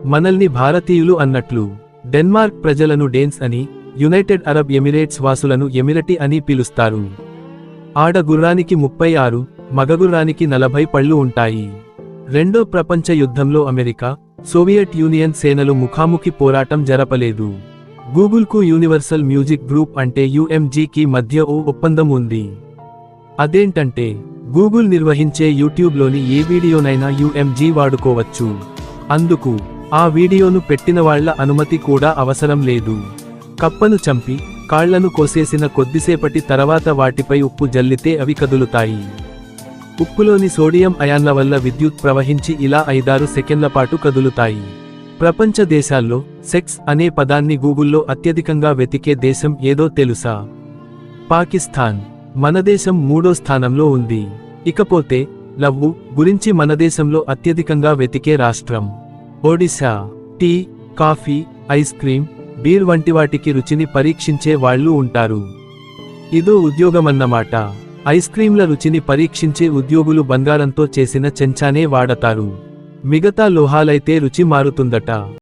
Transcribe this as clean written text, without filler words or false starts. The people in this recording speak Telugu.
మనల్ని భారతీయులు అన్నట్లు డెన్మార్క్ ప్రజలను డేన్స్ అని, యునైటెడ్ అరబ్ ఎమిరేట్స్ వాసులను ఎమిరటి అని పిలుస్తారు. ఆడ గుర్రానికి 36, మగగుర్రానికి 40 పళ్ళు ఉంటాయి. రెండో ప్రపంచ యుద్ధంలో అమెరికా, సోవియట్ యూనియన్ సేనలు ముఖాముఖి పోరాటం జరపలేదు. గూగుల్కు యూనివర్సల్ మ్యూజిక్ గ్రూప్ అంటే యుఎంజీకి మధ్య ఓ ఒప్పందం ఉంది. అదేంటంటే గూగుల్ నిర్వహించే యూట్యూబ్లోని ఏ వీడియోనైనా యుఎంజీ వాడుకోవచ్చు. అందుకు ఆ వీడియోను పెట్టినవాళ్ల అనుమతి కూడా అవసరం లేదు. కప్పను చంపి కాళ్లను కోసేసిన కొద్దిసేపటి తర్వాత వాటిపై ఉప్పు జల్లితే అవి కదులుతాయి. ఉప్పులోని సోడియం అయాన్ల వల్ల విద్యుత్ ప్రవహించి ఇలా 5-6 సెకన్ల పాటు కదులుతాయి. ప్రపంచ దేశాల్లో సెక్స్ అనే పదాన్ని గూగుల్లో అత్యధికంగా వెతికే దేశం ఏదో తెలుసా? పాకిస్తాన్. మన దేశం 3వ స్థానంలో ఉంది. ఇకపోతే లవ్వు గురించి మన దేశంలో అత్యధికంగా వెతికే రాష్ట్రం Odisha. Tea, coffee, ice cream, beer వంటి వాటికి రుచిని పరీక్షించే వాళ్ళు ఉంటారు. ఇదో ఉద్యోగమన్నమాట. ఐస్ క్రీంల రుచిని పరీక్షించే ఉద్యోగులు బంగారంతో చేసిన చెంచానే వాడతారు. మిగతా లోహాలైతే రుచి మారుతుందట.